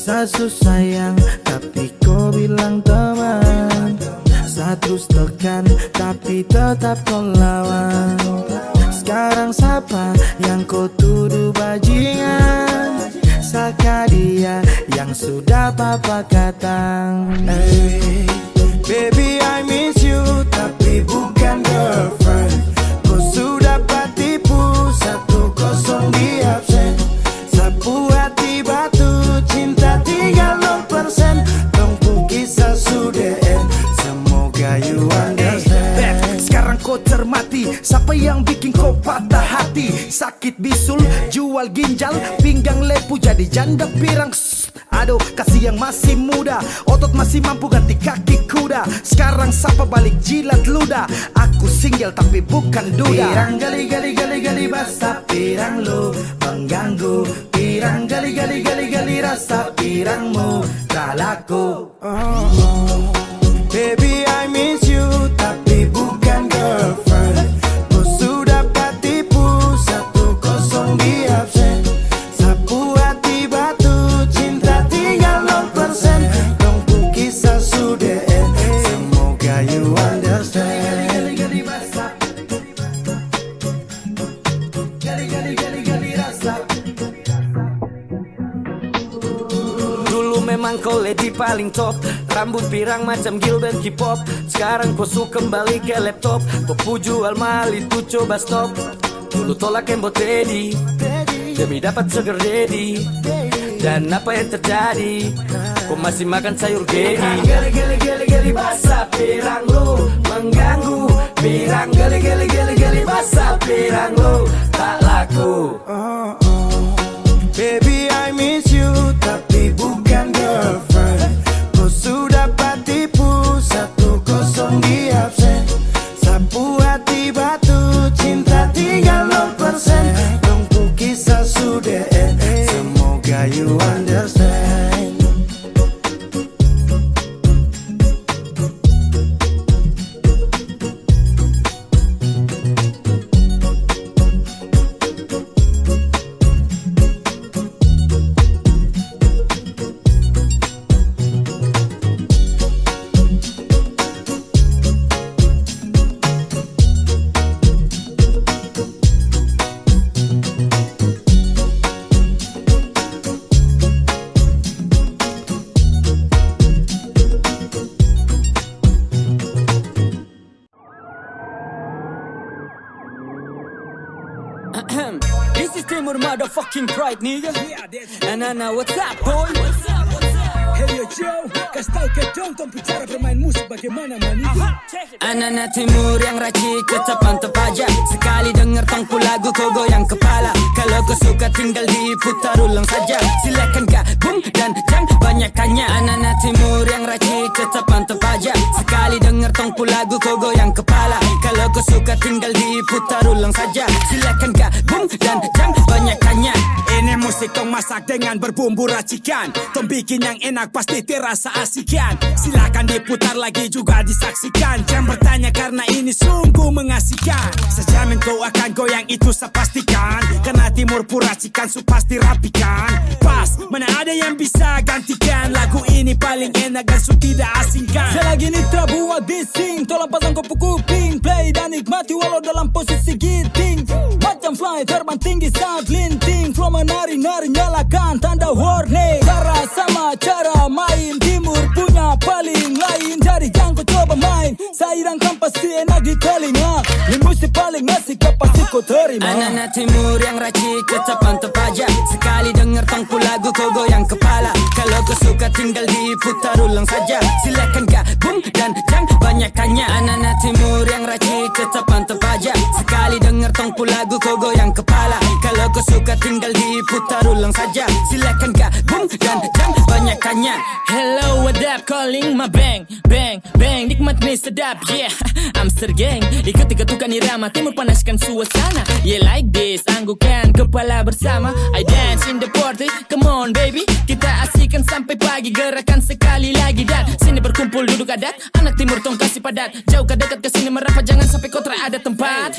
Sasu sayang tapi kau bilang teman. Saat terus tekan tapi tetap kau lawan. Sekarang siapa yang kau tuduh bajingan? Saka dia yang sudah papa katang. Hey, baby I miss you tapi bukan girlfriend. Kau sudah patipu 1-0 di absen. Sapu hati batu cinta tinggal 0%. Tunggu kisah sudah end. Semoga you understand. Sekarang kau termati, siapa yang bikin kau patah hati? Sakit bisul, jual ginjal, pinggang lepu jadi janda pirang. Aduh, kasih yang masih muda, otot masih mampu ganti kaki kuda. Sekarang siapa balik jilat ludah? Aku single tapi bukan duda. Pirang gali basah pirang lu mengganggu. Pirang gali rasa pirangmu tak laku. Baby I miss you tapi bukan girlfriend. Kau sudah patipu 1-0 di absen. Sapu hati batu cinta tinggal 0%. Tunggu kisah sudah end. Semoga you understand. Gali basah. Gali rasa. Dulu memang kau lady paling top, rambut pirang macam Gilbert K-pop. Sekarang kau suka kembali ke laptop. Kau jual mahal itu coba stop. Dulu tolak embot Teddy demi dapat sugar daddy. Dan apa yang terjadi? Kau masih makan sayur gedi. Gali basah pirang lu mengganggu. Pirang gali basah pirang lu tak laku. Baby I miss you tapi bukan girlfriend. Kau sudah patipu 1-0 di absen. Sapu hati batu cinta tinggal 0%. Tunggu kisah sudah end. Semoga you understand. This is Timur motherfucking pride, nigga. Nah, what's up, boy? Hey yo Joe, kasih tau ke dong tong bicara bermain musik bagaimana maniga. Anak-anak timur yang racik tetap mantap aja. Sekali denger tongku lagu kau goyang kepala. Kalau kau suka tinggal diputar ulang saja. Silakan gabung dan jangan banyak tanya. Anak-anak timur yang racik tetap mantap aja. Sekali denger tongku lagu kau goyang kepala. Kalau kau suka tinggal diputar ulang saja. Silakan gabung dan jangan banyak tanya. Ini musik tong masak dengan berbumbu racikan. Tong bikin yang enak pasti terasa asikan. Silakan diputar lagi juga disaksikan. Jangan bertanya karena ini sungguh mengasihkan. Sejamin kau akan goyang itu saya pastikan. Karena timur puracikan su pasti rapikan. Pas, mana ada yang bisa gantikan. Lagu ini paling enak dan su tidak asingkan. Selagi nitra buat bising, tolong pasang kopu kuping. Play dan nikmati walau dalam posisi giting. Macam fly terbang tinggi saat linting. Flow menari-nari nyalakan tanda warning. Cara sama cara main, timur punya paling lain. Jadi jangan kau coba main, sairangkan pasti enak di telinga. Ini musik paling asik pasti kau terima. Anak-anak timur yang racik tetap mantap aja. Sekali denger tongku lagu kau goyang kepala. Kalau kau suka tinggal diputar ulang saja. Silakan gabung dan jangan banyak tanya. Anak-anak timur yang racik tetap mantap aja. Sekali denger tongku lagu kau goyang kepala. Kalau kau suka tinggal diputar ulang saja. Silakan gabung dan jangan banyak tanya. Hello, what up, calling my bang, bang, bang. Nikmat nih sedap, yeah. Amster gang, ikuti ketukan irama. Timur panaskan suasana, yeah like this. Anggukan kepala bersama, I dance in the party. Come on baby, kita asik sampai pagi. Gerakan sekali lagi dan sini berkumpul duduk adat. Anak timur tong kasih padat. Jauh ke dekat ke sini merapat, jangan sampai kau ada tempat.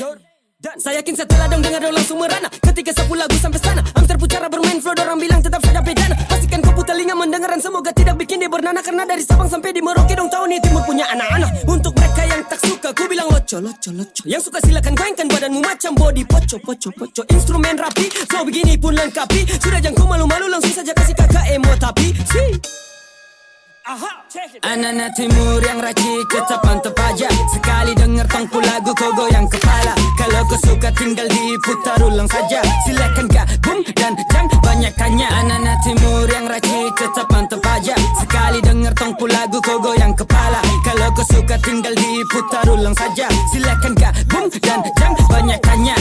Saya yakin setelah dong dengar dong langsung merana. Ketika sapu lagu sampai sana, Amster pucara bermain flow, dorang bilang tetap saja bedana. Pastikan kau putar telinga mendengar semoga tidak bikin dia bernanah. Karena dari Sabang sampai di Merauke dong tahu nih timur punya anak-anak. Untuk mereka yang tak suka ku bilang loco, loco, loco. Yang suka silakan goyangkan badanmu macam body poco, poco, poco. Instrumen rapi, flow begini pun lengkapi. Sudah jangan kau malu-malu, langsung saja kasih kakak emo tapi anak-anak timur yang racik tetap mantap aja. Sekali denger tongku lagu kau goyang kepala. Kalau kau suka tinggal diputar ulang saja. Silakan gabung dan jangan banyak tanya. Anak-anak timur yang racik tetap mantap aja. Sekali denger tongku lagu kau goyang kepala. Kalau kau suka tinggal diputar ulang saja. Silakan gabung dan jangan banyak tanya.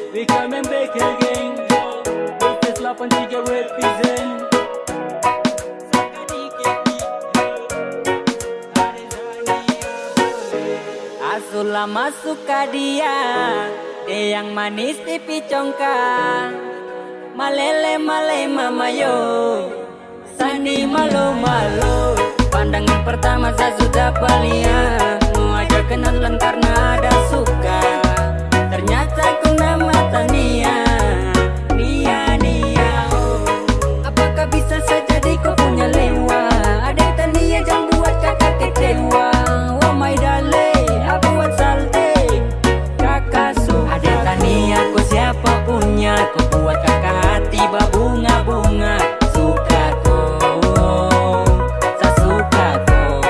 We coming back again. This is 83 represent. Asula masuk ke dia yang manis pipi congkak. Malele male mamayo, sani malu malu. Pandangan pertama saya sudah palia. Mau aja kenalan karena ada suka. Ternyata ku nama Tania, Nia, Nia. Oh. Apakah bisa saja kau punya lewa? Ada Tania jangan buat kakak kecewa. Oh my darling, aku buat salte. Kakak suka. Ada Tania, kau siapa punya? Kau buat kakak hati berbunga-bunga. Suka kau, saya suka kau.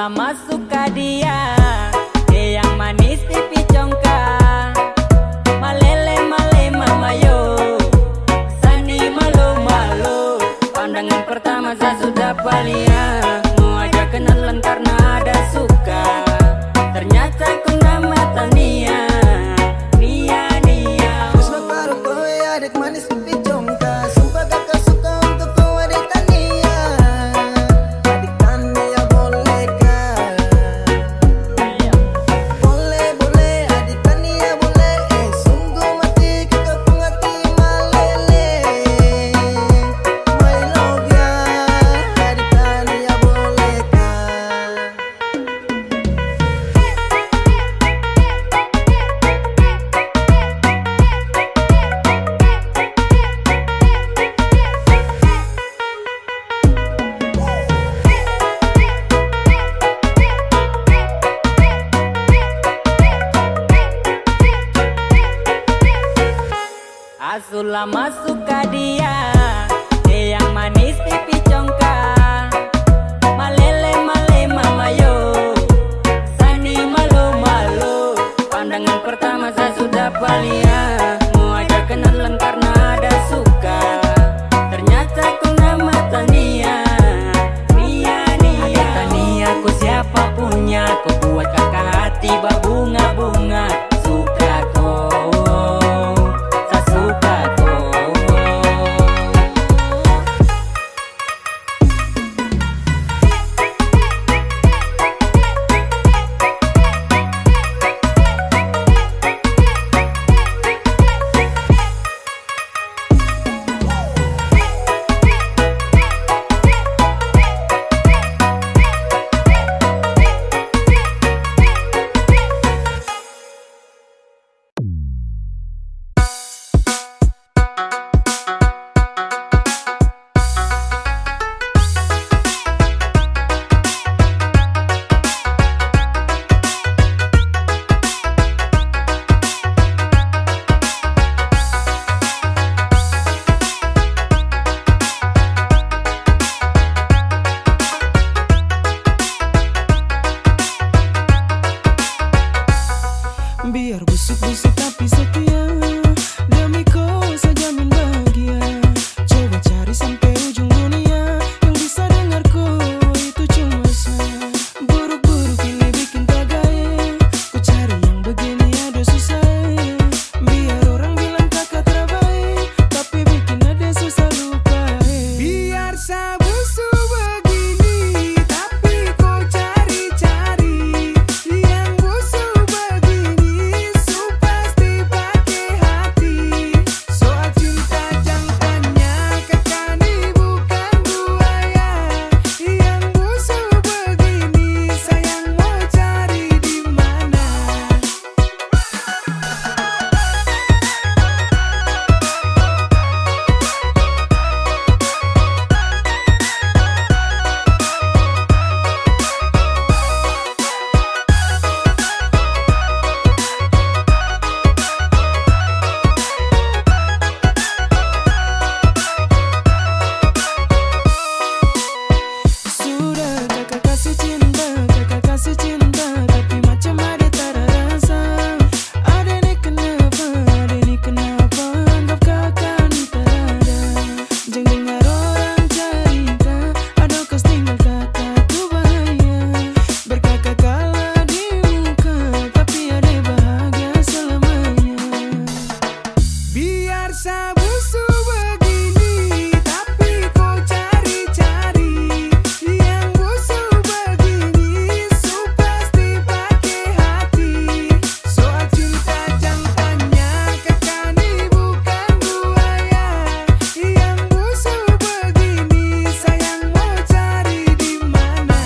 Masuk ke dia yang manis pipi congkak. Malele male mamayo, sani malu malu. Pandangan pertama saya sudah palia. Mau aja kenalan karena ada suka. Ternyata ku nama Tania, Nia, Nia. Terus baru kowe adik manis pipi congkak. Sumpah kakak suka untuk kau adik Tania. Adik Tania boleh kah? Boleh boleh adik Tania boleh. Sungguh mati kakak pengati malele. My love ya adik Tania boleh kah? Asula masuk ke dia yang manis pipi congkak. Malele male mamayo, sani malu malu. Pandangan pertama saya sudah palia. Mau aja kenalan karena ada suka. Ternyata ku nama Tania, Nia, Nia. Ada Tania, ku siapa punya? Ku buat kakak hati berbunga-bunga. Suka kau, saya suka kau. Biar busuk-busuk tapi setia, demi kau saya jamin bahagia. Coba cari sampai ujung dunia, yang bisa dengarku itu cuma saya. Buruk-buruk ini bikin tak gaya, ku cari yang begini ada susah. Biar orang bilang kakak terbaik, tapi bikin ada susah lupa. Biar saya busuk begini, tapi kau cari-cari yang busuk begini, su pasti pakai hati. Soal cinta jangan tanya, kakak ini bukan buaya. Yang busuk begini, sayang mau cari di mana? Sudah kakak kasih cinta, tapi macam ada tak rasa. Ada ni kenapa, anggap kakak ni tak ada. Jangan dengar orang cerita, ada kas tinggal kakak tu bahaya. Berkakak kalah di muka, tapi ada bahagia selamanya. Biar saya busuk begini, tapi kau cari-cari yang busuk begini, su pasti pakai hati. Soal cinta jangan tanya, kakak ini bukan buaya. Yang busuk begini, sayang mau cari di mana?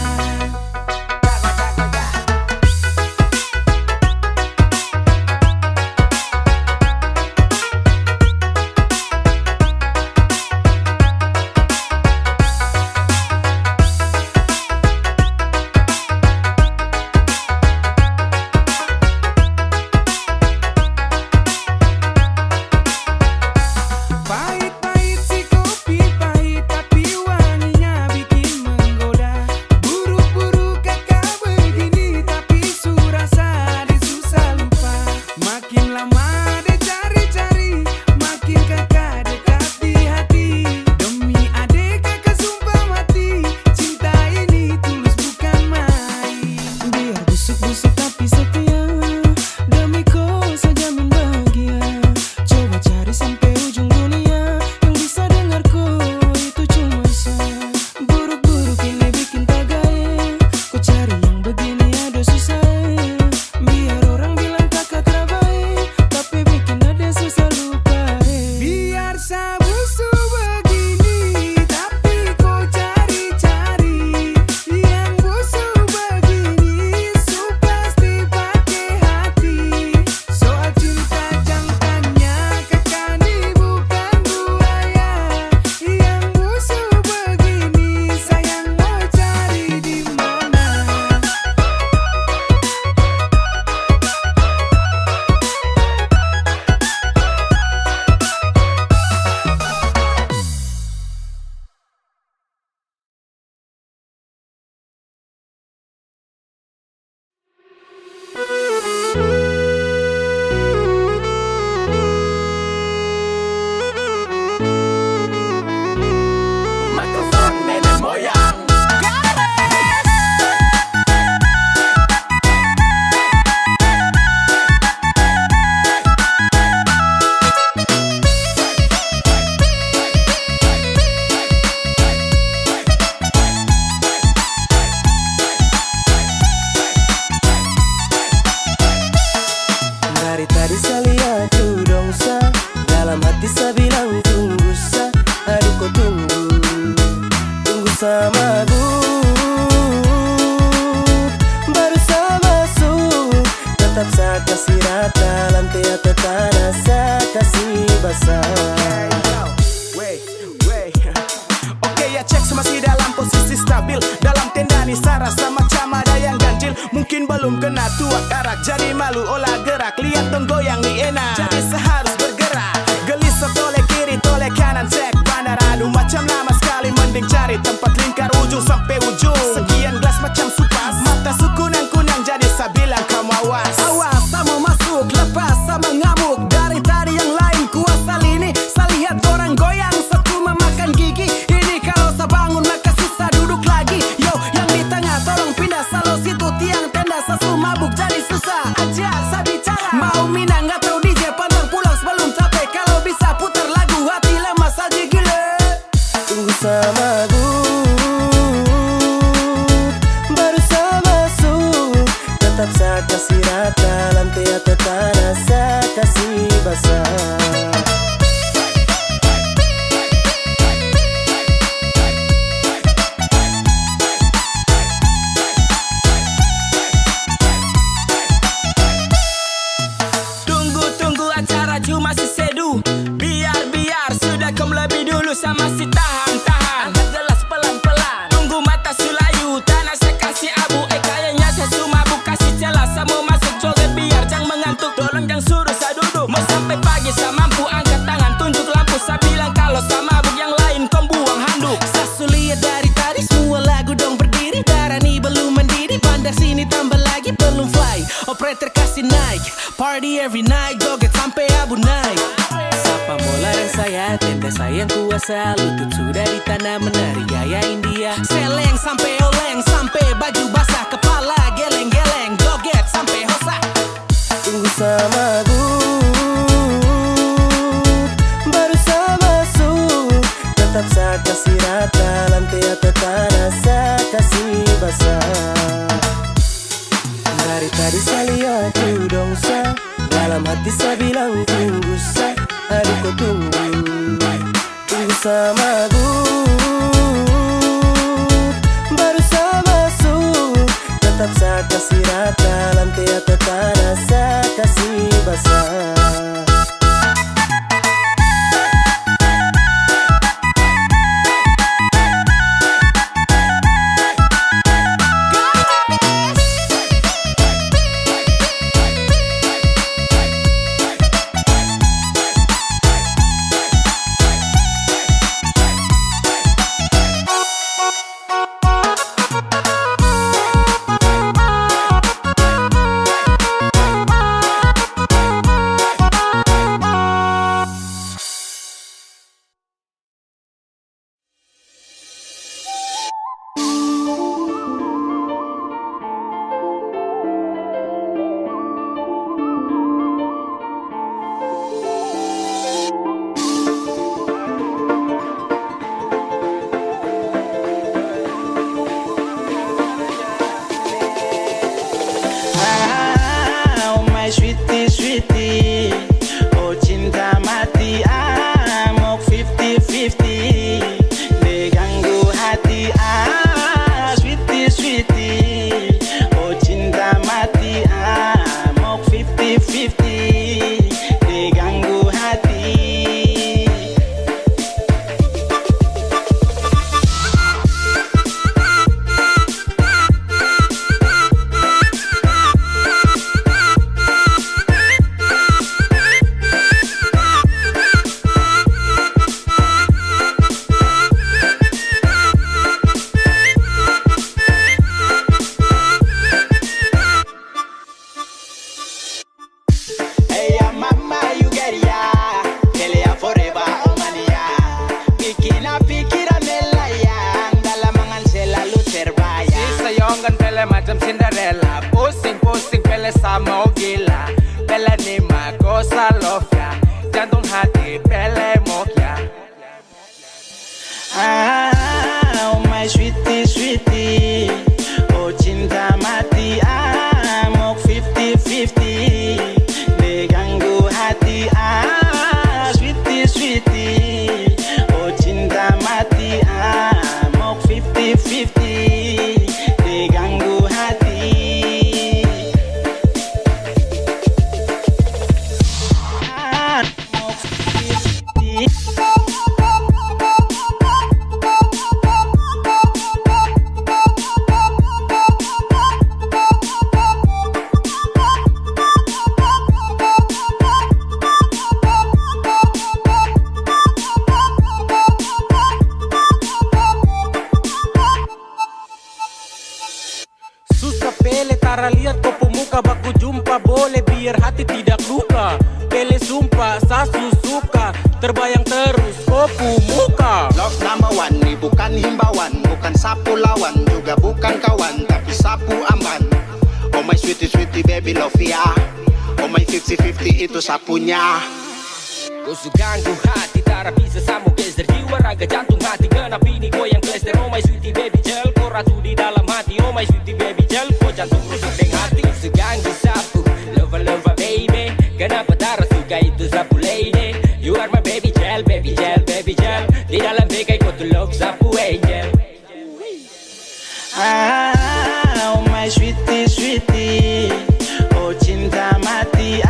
Pahit-pahit si kopi pahit, tapi wanginya bikin menggoda. Buruk-buruk kakak begini, tapi su rasa dia susah lupa. Makin lama dia cari-cari, makin kakak dekat di hati. Demi adik kakak sumpah mati, cinta ini tulus bukan main. Biar busuk-busuk tapi setia, demi kau saya jamin bahagia. Coba cari sampai ujung dunia, yang bisa dengarku itu cuma saya. Buruk-buruk ini bikin tak gaya, ku cari yang begini ada susah. Biar orang bilang kakak terbaik, tapi bikin ada susah lupa. Biar saya busuk begini, tapi kau cari-cari yang busuk begini, su pasti pakai hati. Soal cinta jangan tanya, kakak ini bukan buaya. Yang busuk begini, sayang mau cari di mana? Mikrofon nenek moyang. Dari tadi saya lihat tu dongsa, dalam hati saya bilang tunggu sa. Aduh kau tunggu sama aku. Baru saya masuk, tetap saya kasih rata, lantai atau tanah saya kasih basah. Oke ya cek masih dalam posisi stabil, dalam tenda nih saya rasa macam ada yang ganjil. Mungkin belum kena tua karak, jadi malu olah gerak. Lihat dong goyang nih enak, jadi seharus bergerak. Gelisah toleh kiri toleh kanan, cek bandar. Aduh macam lama sekali, mending cari tempat lingkar ujung sampai ujung. Sekian gelas macam supas, mata su kunang-kunang, jadi saya bilang kamu awas. Awas, tak mau masuk, pindah salo situ tiang tenda sasu mabuk jadi susah aja saya bicara. Mau minang nggak tahu DJ pantang pulang sebelum capek. Kalau bisa putar lagu hati lemas aja gila. Tunggu sama baru sama masuk. Tetap saya kasih rata lantai atau tanah saya kasih basah. Cuma si sedu, biar sudah kau lebih dulu sama si tahan. Angkat gelas pelan-pelan, tunggu mata sulayu, tanah saya kasih abu. Kayaknya saya sumabuk kasih celah, saya mau masuk joget biar jangan mengantuk. Tolong jangan suruh saya duduk, mau sampai pagi saya mampu. Angkat tangan tunjuk lampu, saya bilang kalau saya mabuk yang lain kau buang handuk. Saya lihat dari tadi semua lagu dong berdiri, darah nih belum mendidih. Bandar sini tambah lagi belum fly, operator kasih naik. Party every night, joget sampai abu naik. Sapa bola dan saya, tenda saya yang kuasa. Lutut sudah di tanah menari gaya India. Seleng sampai oleng, sampai baju basah. Kepala geleng-geleng, joget sampai hosa. Tunggu sama baru sama masuk. Tetap saya kasih rata lantai atau tanah saya kasih basah. Dari tadi saya lihat dong sa, dalam hati saya bilang tunggu sa, aduh kau tunggu. Tunggu sama baru saya masuk. Tetap saya kasih rata lantai atau tanah saya kasih basah. Sweetie, oh cinta mati amok 50-50, diganggu hati sweetie, oh cinta mati amok 50-50, diganggu hati. Macam Cinderella, pusing-pusing pele sama gila. Pele ni makosa love ya, jantung hati pele mok ya. Oh my sweetie, oh cinta mati amok 50-50, diganggu hati sweetie, oh cinta mati amok 50-50, diganggu hati. Susah pele, tara lihat kau pemuka, baku jumpa boleh biar hati tidak luka. Pele sumpah, sasu suka, terbayang terus kau pemuka. Love number one, ini bukan himbauan, bukan bukan sapu lawan, juga bukan kawan, tapi sapu aman. Oh my sweetie sweetie baby love ya, oh my 50-50 itu sapunya. Kau suganggu hati, tak bisa sama geser jiwa, raga jantung hati. Kenapa ini kau yang klester? Oh my sweetie baby gel, kau ratu di dalam hati. Oh my sweetie baby gel, kau jantung rusuk dengan hati. Kau suganggu sapu, lova baby. Kenapa tak suka itu sapu lady? You are my baby gel, baby gel, baby gel. Di dalam bingkai kau tuh love sapu angel. Oh my sweetie sweetie, oh cinta mati.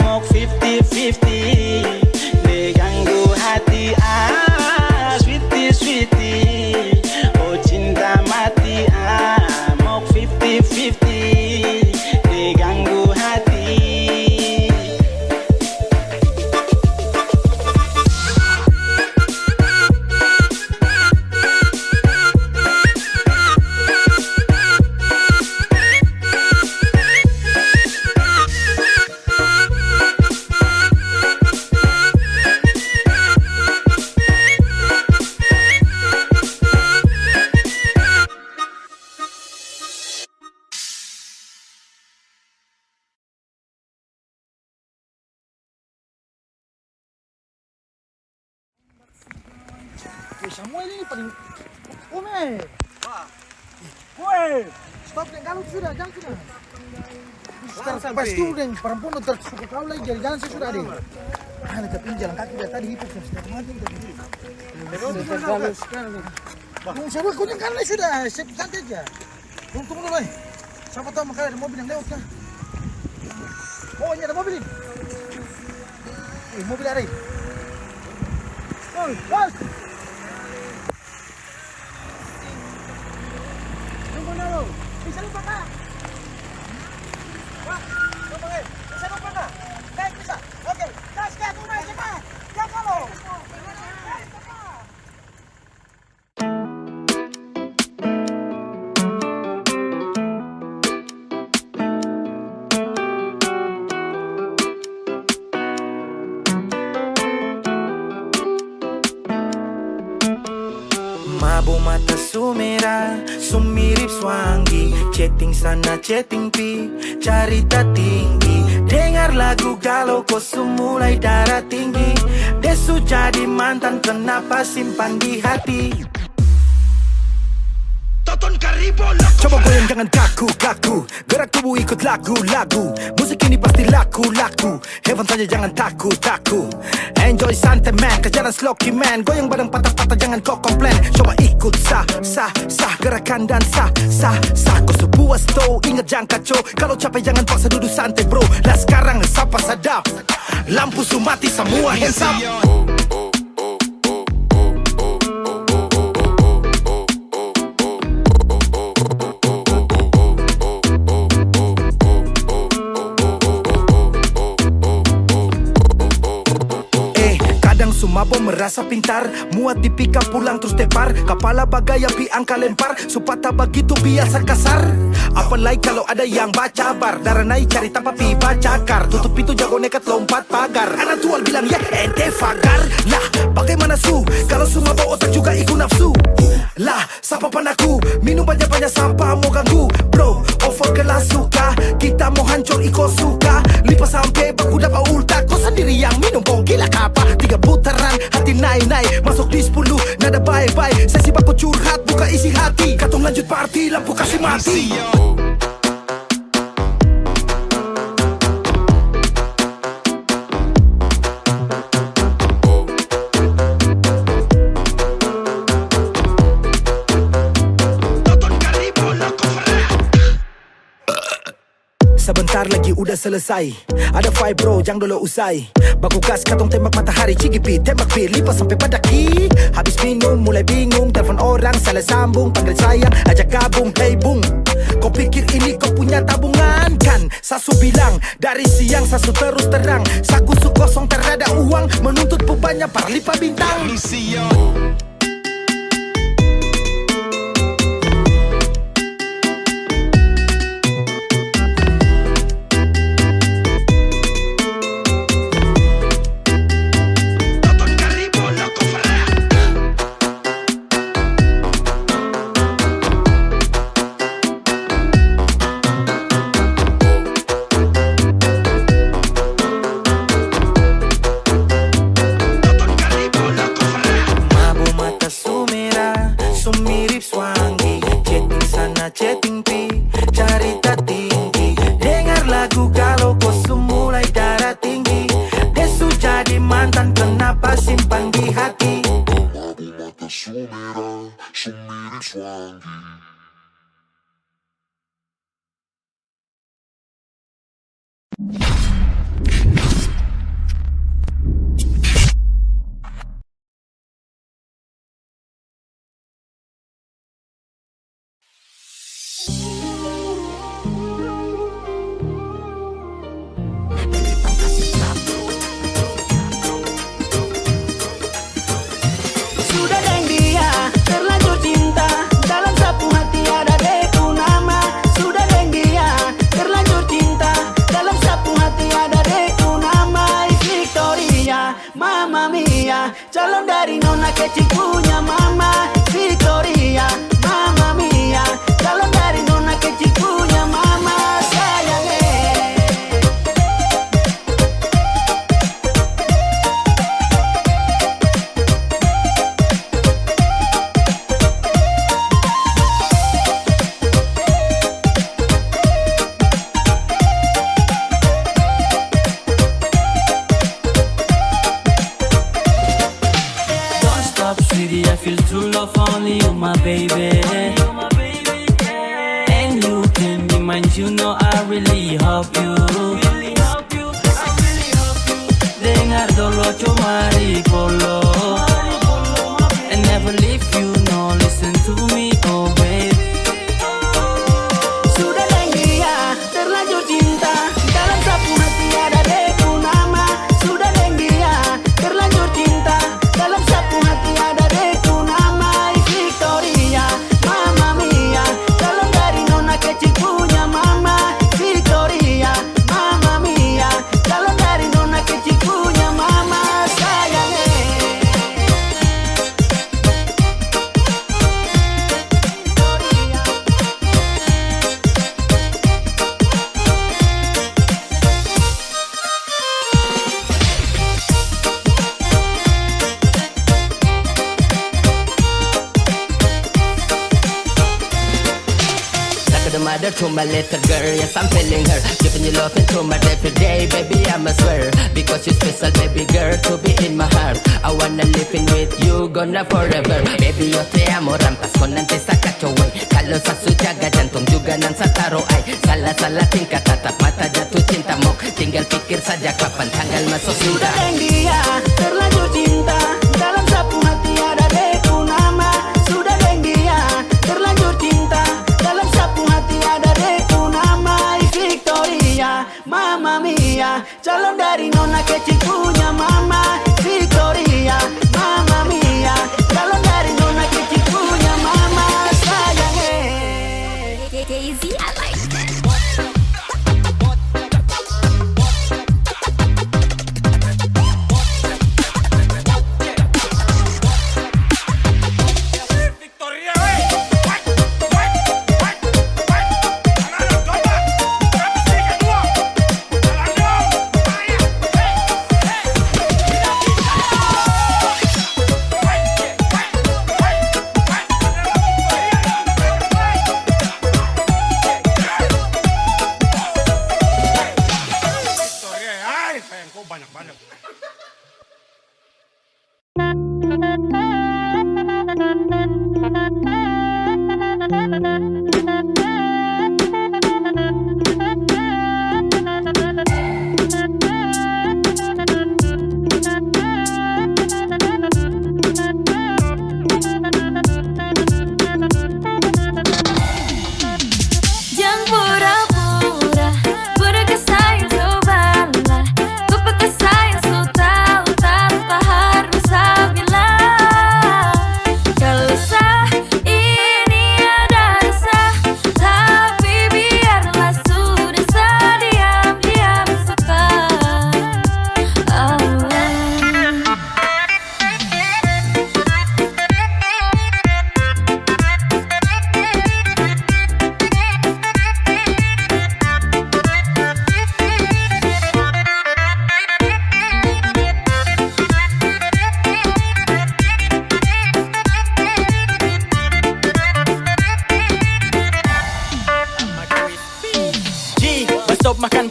Mau 50-50 diganggu hati. Sweetie sweetie, oh cinta mati. Mau 50-50 diganggu hati. Samuel ini paling Ome. Woi, stop deh, kalau sudah, jangan sudah. Pas itu deh, perempuan udah tersuka kau lagi, jalan saya sudah deh. Ada tapi jalan kaki dari tadi hipok sudah mati udah. Terlalu sekali. Bang, siapa kau yang kalah sudah, santai aja. Tunggu dulu, siapa tahu makanya ada mobil yang lewat kan? Oh, ini ada mobil ini. Mobil ada. Oh, bos. Bisa lupa kak? Wah, lupa kak? Bisa lupa kak? Baik, bisa. Oke, gas, tunai, cepat. Ya kalau. Mabo mata sumera, sumirip swangi. Chatting sana, chatting pi, carita tinggi. Dengar lagu galau, kau mulai darah tinggi. Desu jadi mantan, kenapa simpan di hati? Coba goyang jangan kaku-kaku, gerak tubuh ikut lagu-lagu. Musik ini pasti laku-laku, heaven saja jangan takut-takut. Enjoy santai man, kejaran slocky man. Goyang badan patah-patah jangan kau komplain. Coba ikut sah, gerakan dan sah. Kau sebuah stow, ingat jangan kacau. Kalau capek jangan paksa duduk santai bro. Lah sekarang sapa sadap, lampu sumati semua hands up. Mabo merasa pintar, muat di pika pulang terus tepar. Kepala bagai api angka lempar, supata begitu biasa kasar. Apalagi kalau ada yang baca bar, darah naik cari tanpa pi baca kar. Tutup pintu jago nekat lompat pagar. Anak tual bilang ya ente fagar. Lah bagaimana su, kalau su mabok otak juga ikut nafsu. Lah siapa panaku, minum banyak-banyak sampah mau ganggu. Bro, over kelas suka, kita mau hancur ikut suka. Lipas sampai baku dapat ulta, kau sendiri yang minum kau gila kapa. 3 putaran, hati naik-naik, masuk di 10, nada bye-bye. Sesi baku curhat, buka isi hati. Katong lanjut party, lampu kasih mati. Sebentar lagi udah selesai, ada fight bro, jangan dulu usai. Baku gas katong tembak matahari, cigipi tembak bir, lipas sampai pada ki. Habis minum mulai bingung, telepon orang salah sambung. Panggil sayang, ajak gabung, hey bung. Kau pikir ini kau punya tabungan kan? Sasu bilang, dari siang sasu terus terang. Saku su kosong terada uang, menuntut bebannya para lipat bintang. sana chatting pi, carita tinggi. Dengar lagu kalau kau semulai darah tinggi. Desu jadi mantan kenapa simpan di hati. Mata sumerah, semiris wangi. Sudah deng dia, terlanjur cinta. Dalam sapu hati ada deku nama. Sudah deng dia, terlanjur cinta. Dalam sapu hati ada deku nama. Victoria, Mama Mia, calon dari nona kecil punya mama. Victoria, Mama Mia, calon dari nona kecil punya mama. Sayangnya Don't stop, sweetie, I feel true love only you, my baby. And you can be mine, you know I really hope you. Dengar dolo comari polo, and never leave you, no, listen to me, oh baby. sudah deng dia, terlanjur cinta. Dalam sapu hati ada deku nama. Sudah deng dia, terlanjur cinta. Dalam sapu hati ada deku nama. Victoria, Mama Mia, calon dari nona kecil punya mama. Victoria, Mama Mia, calon dari nona kecil punya mama. Sayangnya Like the mother to my little girl, yes I'm feeling her. Giving you love into my every day, baby I must swear. Because you're special, baby girl, to be in my heart. I wanna live in with you, gonna forever. Baby yo te amo, rampas ko nanti sa kacoway. Kalau sa sujaga, jantung juga nan sa taro ay. Salah-salah tingkah, tatap mata jatuh cinta mo. Tinggal pikir saja kapan tanggal masuk sudah sudah. deng dia, terlanjur cinta. Dalam sapu hati ada deku nama. Sudah deng dia, terlanjur cinta. Dalam sapu hati ada deku nama. Victoria, Mama Mia, calon dari nona kecil punya mama. Victoria, Mama Mia, calon dari nona kecil punya mama. Sayangnya Daisy, I like that.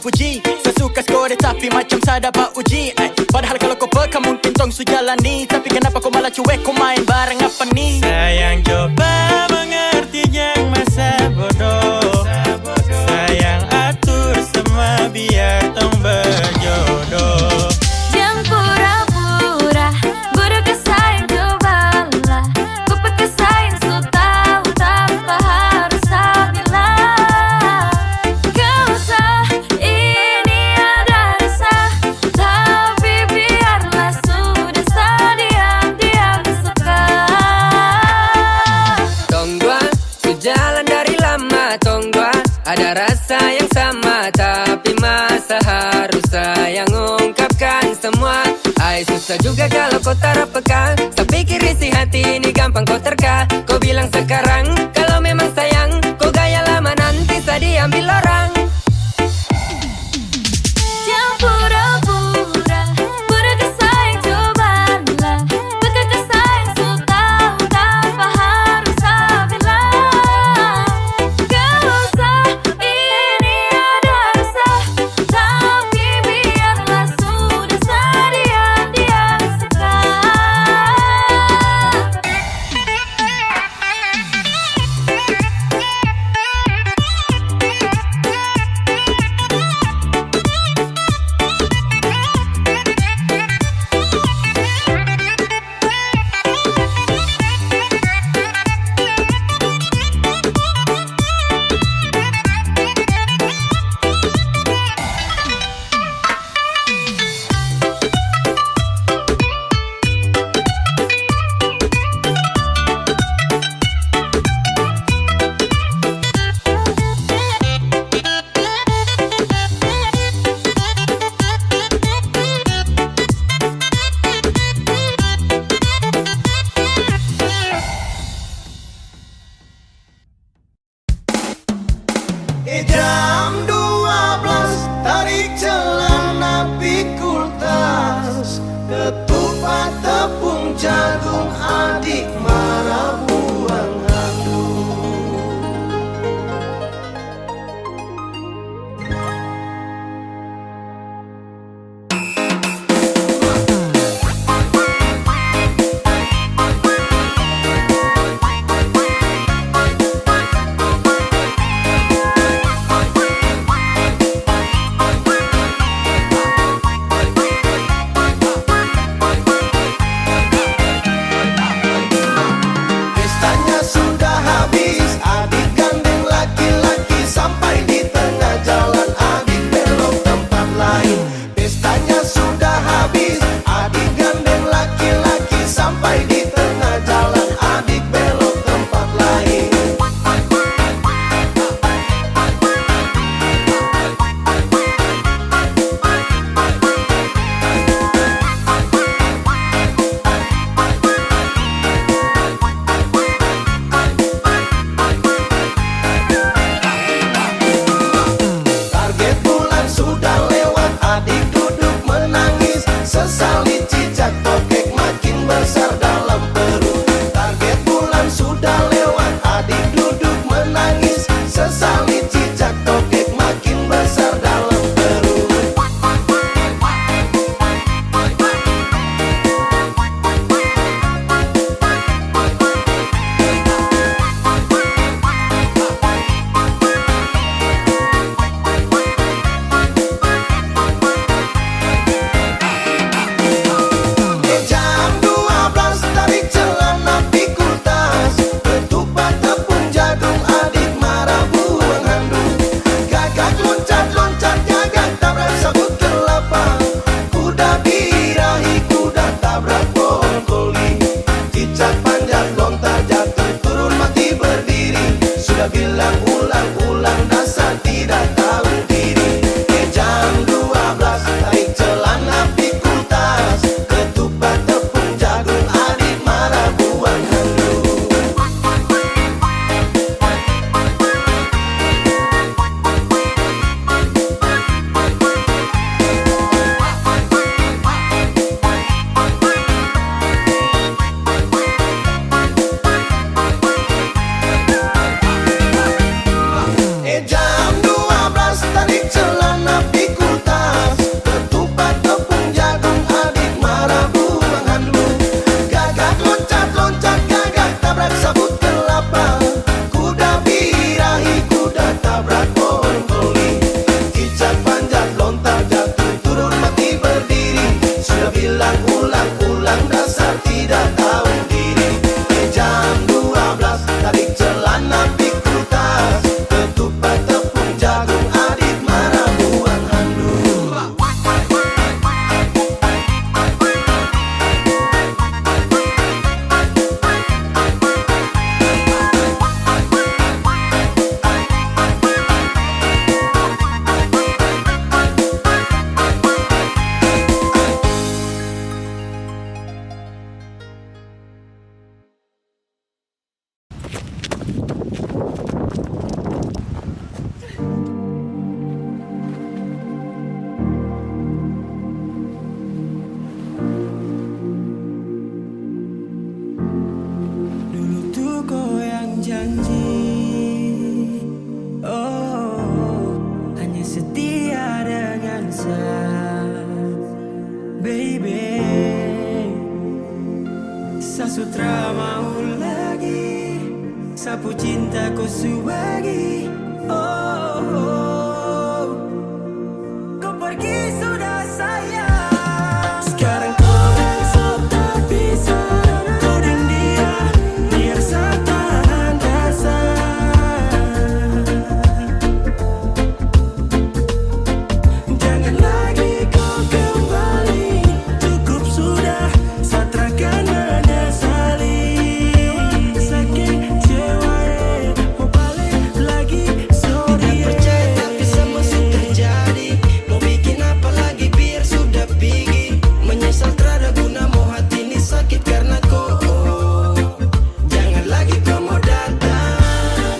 puji. Sesuka skor tapi macam saya dapat uji. Padahal kalau kau peka mungkin tong su jalani. Tapi kenapa kau malah cuek, kau main bareng apa nih? Sayang coba mengerti yang masa bodoh. Sayang atur semua biar tong berjodoh. Yang pura-pura Bodoh kesaing cobalah Ku pakai saing so tahu tanpa harus saya bilang. Gak usah ini ada rasa, tapi biarlah sudah diam-diam suka. Tonggua, sejalan dari lama Tonggua, ada rasa yang sama. Tapi masa harus saya ungkapkan semua. Ay susah juga kalau kau tak peka. Saya pikir isi hati ini gampang kau terka. Kau bilang sekarang kalau memang sayang, kau gaya lama nanti saya diambil orang. Yang pura-pura Bodoh kesaing cobalah Pakai kesaing so tahu tanpa harus saya bilang. Gak usah ini ada rasa, tapi biarlah sudah diam-diam suka. Jam 12 tarik celana pikul tas, ketupat tepung jagung adik marah buang aku. setia dengan baby. Sasutra mau lagi, sapu cinta kau subagi. Oh, oh. Kau pergi sudah sayang. Sekarang kau dan tak bisa. Kau dan dia satahan rasa. Jangan lagi kau kembali. Cukup sudah, satrakan menyesali. Sakit cewa mau balik lagi. Sorry. Tidak percaya tapi semua sudah terjadi. Mau bikin apa lagi biar sudah pergi. Menyesal terada guna mau hati ini sakit karena kau. Jangan lagi kau mau datang.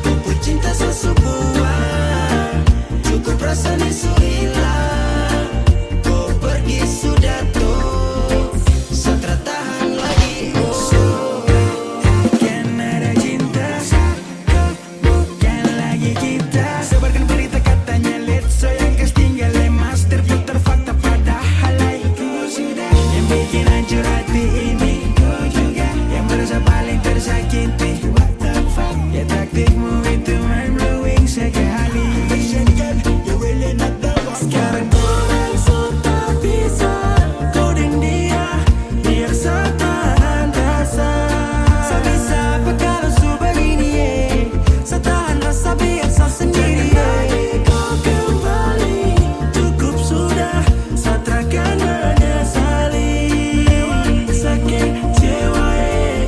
Pupuk cinta sesebuah. Cukup perasaan isu hilang. Kau pergi sudah tuh. Satra tahan lagi. Kan ada cinta. Bukan lagi kita. Sebarkan berita katanya let's so yang kes tinggal lemas. Terputar fakta pada halaiku sudah. Yang bikin hancur hati ini. Kau juga yang merasa paling tersakiti. What the fuck. Ya taktikmu itu mind blowing sekali. Sekarang kau dan tak bisa. Kau dan dia satahan rasa. Sebisa apa kalau su begini. Satahan rasa biar sah sendiri. Kau kembali. Cukup sudah, satrakan menyesali. Sakit cewa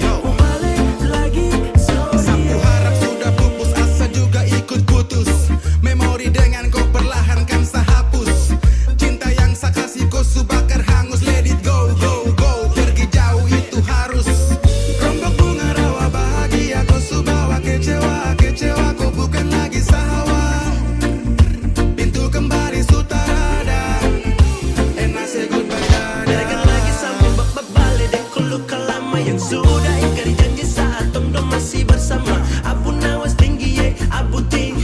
mau balik lagi. Sapu harap sudah pupus, asa juga ikut putus. Memori dengan kau perlahan kan sahapus. Cinta yang saya kasih kau subakar hangus. Let it go, go, go. Pergi jauh itu harus. Rombak bunga rawa bahagia kau subawa. Kecewa, kecewa kau bukan lagi sahawa. Pintu kembali sutarada. Enak say goodbye dada. Biarkan lagi sambung bab balik deh kau luka lama yang sudah ingkari janji saat tomdom masih bersama. Abu nawas tinggi abu ting.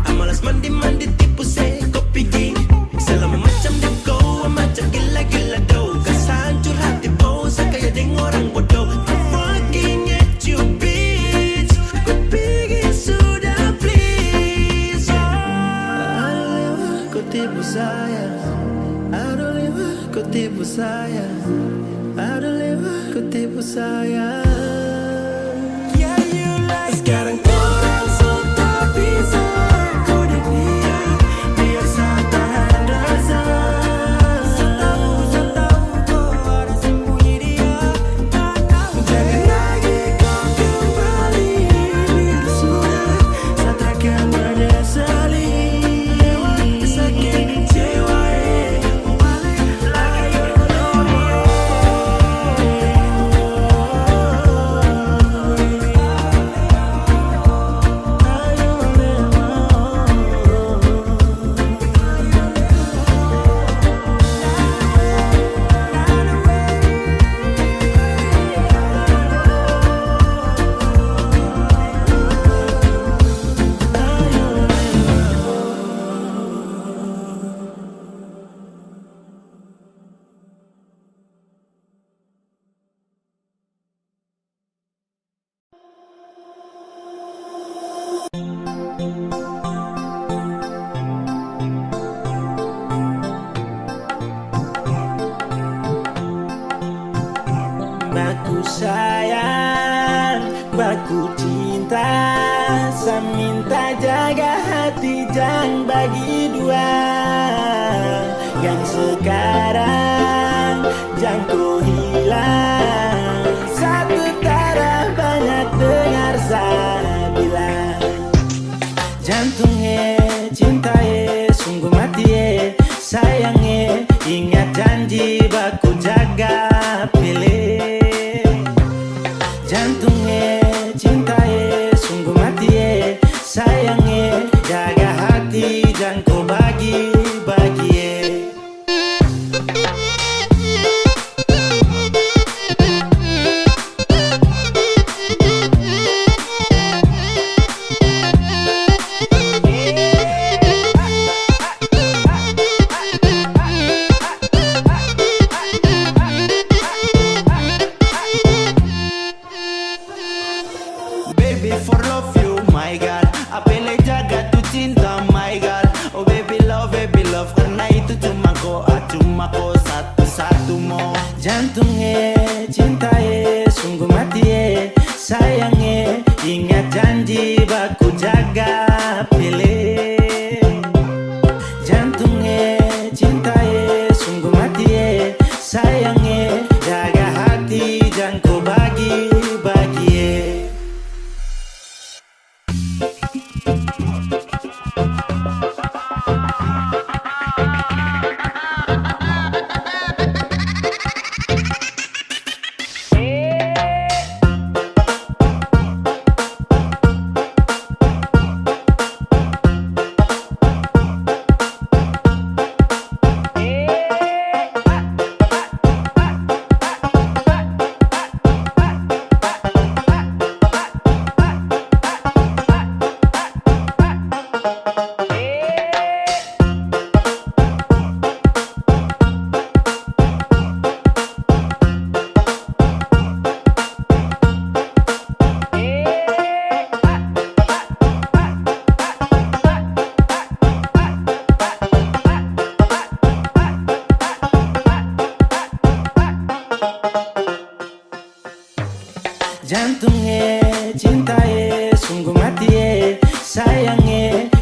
Amalas mandi tipu se kau pergi. Selama macam dia kau macam gila-gila do. Kasih hancur hati bau sekaya dengan orang bodoh. I'm fucking at you bitch. Kau pergi sudah please. Aduh kau tipu saya. Aduh kau tipu saya. Aduh kau tipu saya. Sekarang kau dan tak bisa. Kau dan dia satahan rasa. Setahu kau ada sembunyi dia. Jangan lagi kau kembali. Biar sudah, satrakan menyesali. Sakit cewa mau balik lagi. Baku sayang, baku cinta. Saya minta jaga hati jangan bagi dua. Yang sekarang jangan kau hilang. Satu taraf banyak dengar saya bilang. Jantungnya cintaye sungguh mati sayangnya. Ingat janji baku jaga pilih. Jantungnya cintaye sungguh mati sayangnya. Jaga hati jangan kau bagi-bagi.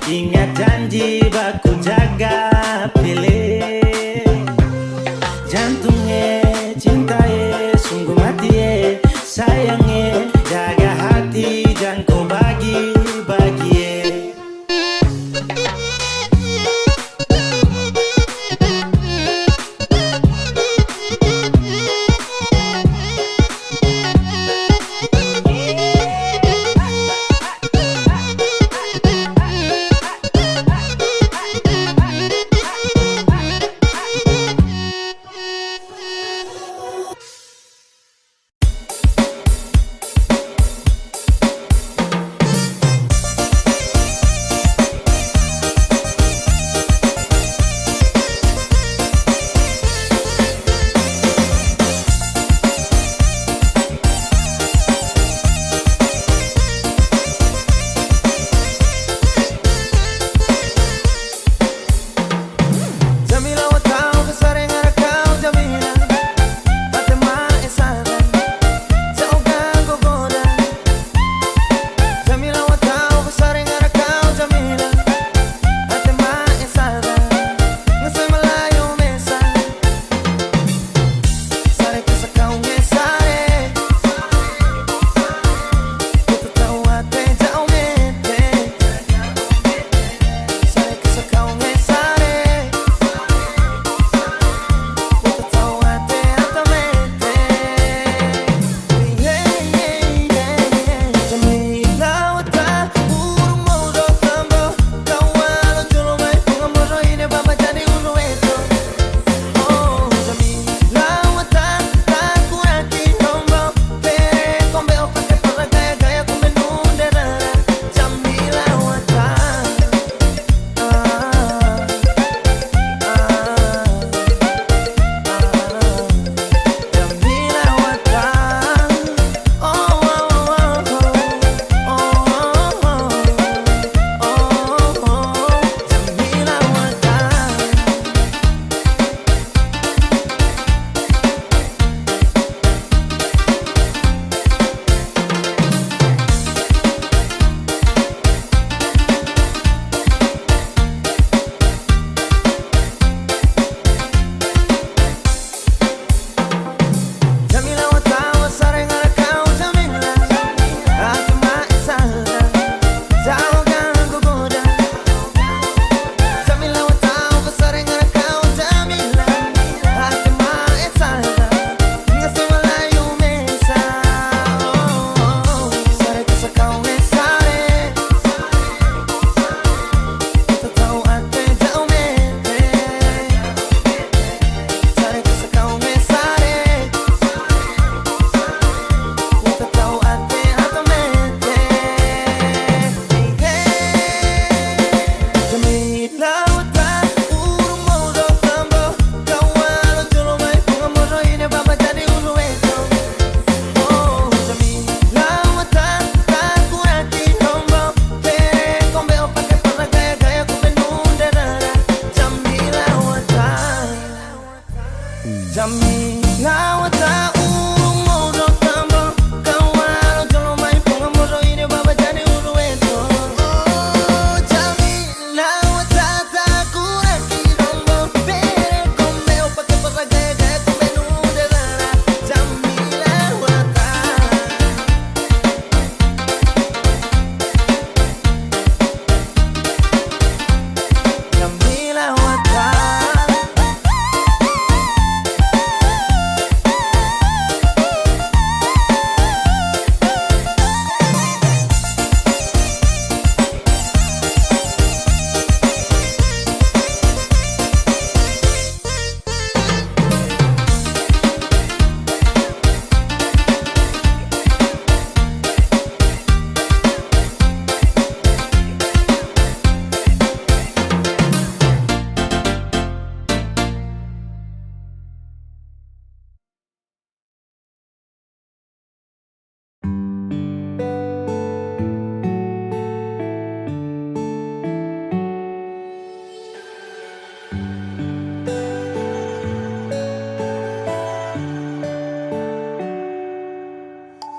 Ingat janji baku jaga pilih. Jantungnya cintaye sungguh mati sayangnya. Jaga hati jangan kau bagi-bagi.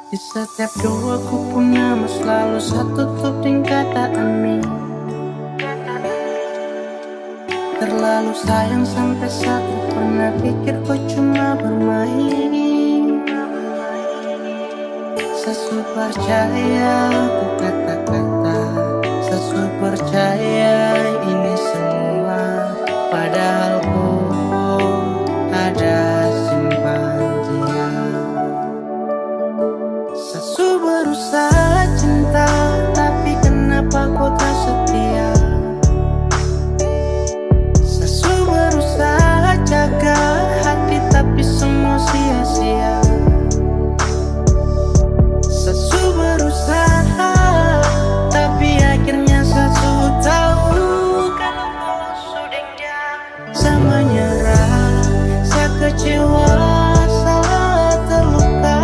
Di setiap doaku punya mas selalu satu tutup dengan kata amin. Terlalu sayang sampai satu pernah pikir kau cuma bermain. Sesu percaya ku kata-kata, sesu percaya ini semua, padahal ku ada simpan dia. Sesu berusaha cinta, tapi kenapa kau tak setia? Sesu berusaha jaga hati, tapi semua sia-sia. Sesu berusaha, tapi akhirnya sesu tahu kalau kau sudah dia. Saya menyerah, saya kecewa, saya terluka.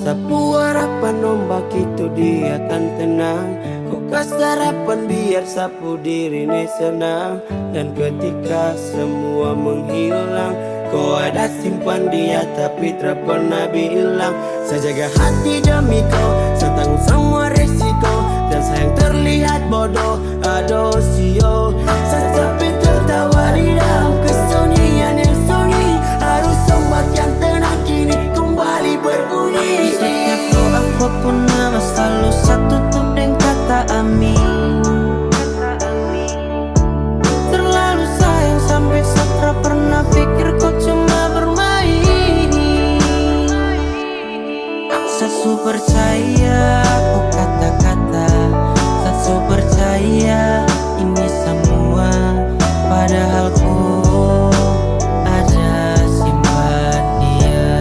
Sapu harapan ombak itu dia akan tenang. Kau kasih harapan biar sapu diri ini senang. Dan ketika semua menghilang, kau ada simpan dia tapi tak pernah bilang. Saya jaga hati demi kau, saya tanggung semua resiko. Dan sayang terlihat bodoh, aduh sio. Saya tapi tertawa di dalam kesunyian yang sunyi. Harus ombak yang tenang kini kembali berbunyi. Setiap doa kau pun nama selalu satu tutup dengan kata amin. Terlalu sayang sampai saya pernah pikir kau cuma bermain. Sesu percaya ku kata-kata, sesu percaya ini semua, padahal ku ada simpan dia.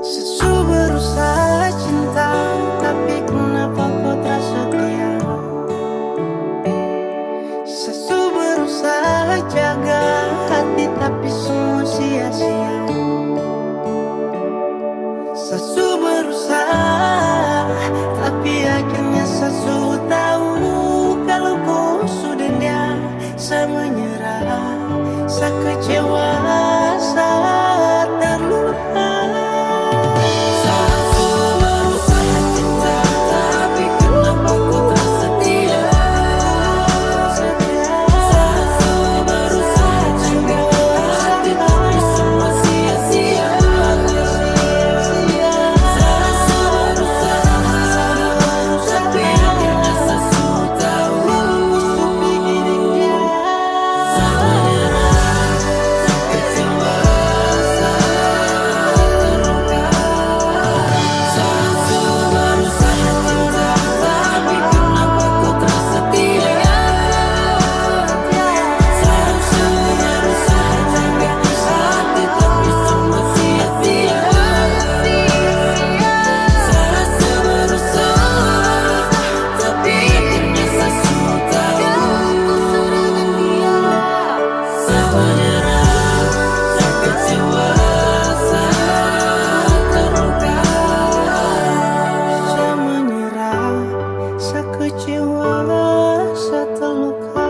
Sesu berusaha cinta, tapi kenapa kau tak setia? Sesu berusaha jaga hati, tapi semua sia-sia. Sesu berusaha, tapi akhirnya sesu tahu kalau kau sudah dia. Saya menyerah, saya kecewa, saya terluka. Sesu berusaha cinta, tapi kenapa kau tak setia? Sesu berusaha jaga hati, tapi semua sia-sia. Sesu berusaha, tapi akhirnya sesu tahu. Saya menyerah, saya kecewa, saya terluka. Sesu berusaha cinta, tapi kenapa kau tak setia? Sesu berusaha jaga hati, tapi semua sia-sia. Sesu berusaha, tapi akhirnya sesu tahu. Saya menyerah, saya kecewa, saya terluka. Saya menyerah, saya kecewa, saya terluka.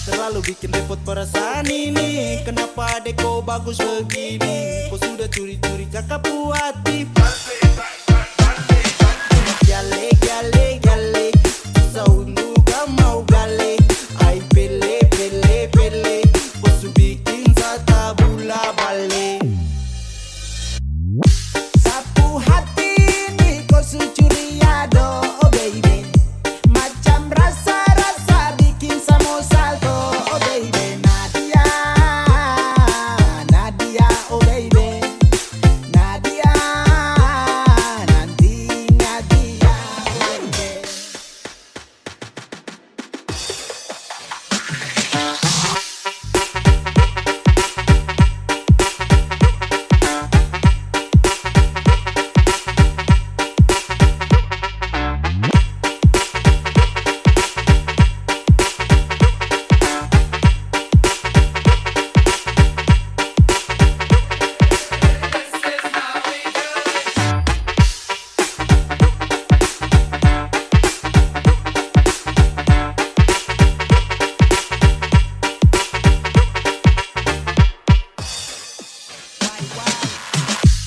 terlalu bikin repot perasaan ini. Kenapa adek kau bagus begini? Kau sudah curi-curi cakap hati. Gale, gale, gale, saunu gak mau gale. Ai pele, pele, pele, kau su bikin sata bula balik. Sapu hati ini kau su curi ado, oh baby. Macam rasa-rasa bikin samo salto, oh baby. Nadia, Nadia, oh baby. Nadia, nanti Nadia, oh baby.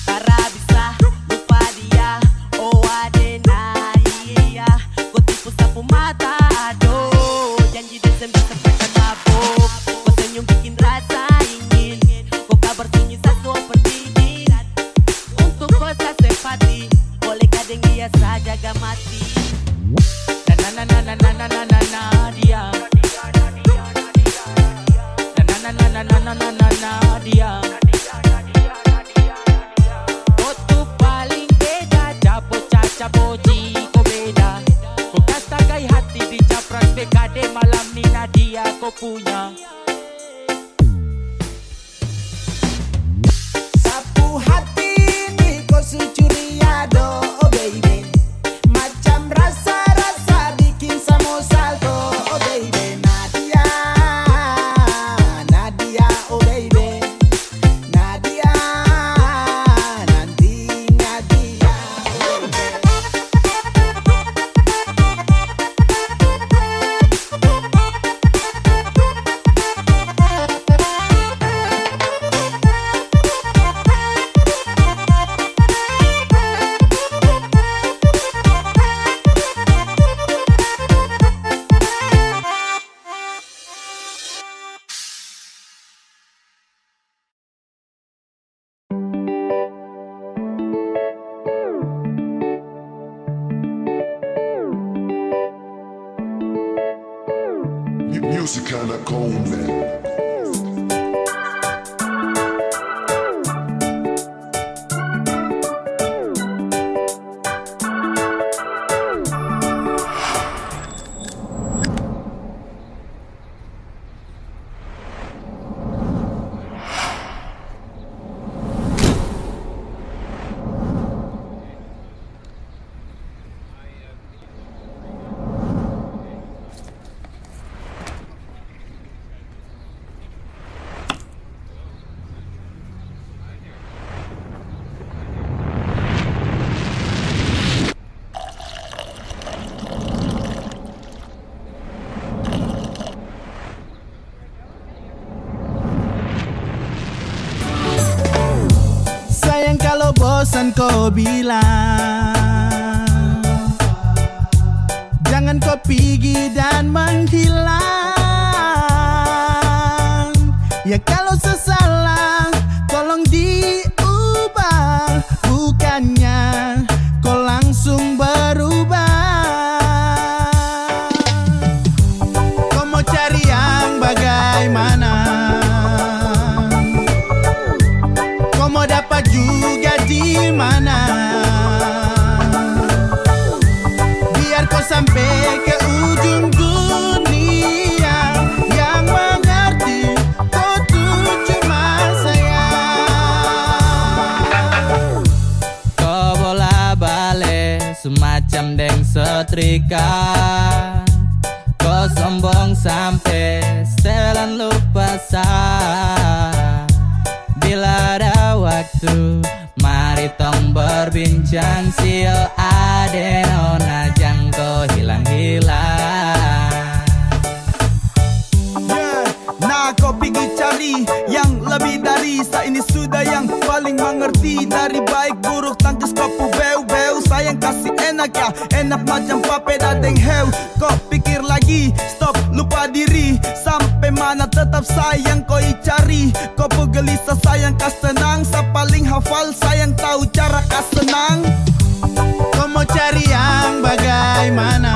Para bisa lupa dia, oh adena, iya. Kau tipu sapu mata, aduh. Janji Desember sampai ke nabok. Kau senyum bikin rasa ingin. Kau kabar sunyi satu berdiri. Untuk kau sesepati, boleh kadang ia saja gak mati. Na na na na na na na na na dia. Na na na na na na na na na dia. Kau paling beda, jabo caca boji kau beda. Kau kata gai hati di capras BKD malam ni Nadia kau punya. Sapu hati ini kau su curi ado, oh baby. Macam rasa-rasa bikin samo salto, oh baby. Nadia, Nadia, oh baby. Nadia, nanti Nadia, oh baby. Music kinda cold, man. Sayang kalau bosan kau bilang, jangan kau pergi dan menghilang. Ya kalau sesalah tolong diubah, bukannya kau langsung berubah. Kau mau cari yang bagaimana? Kau mau dapat juga di mana? Biar kau sampai ke ujung dunia, yang mengerti kau tuh cuma saya. Kau bola balik semacam deng setrika. Kau sombong sampai setelan lupa sah. Bila ada waktu, mari tong berbincang. Sio adeno najang kau hilang-hilang. Yeah. bisa, ini sudah yang paling mengerti. Dari baik buruk tangkis kau beu-beu. Sayang kasih enak ya, enak macam papeda deng heu. Kau pikir lagi, stop, lupa diri. Sampai mana tetap sayang kau cari. Kau gelisah sayang kas tenang. Sa paling hafal sayang tahu cara kas senang. Kau mau cari yang bagaimana?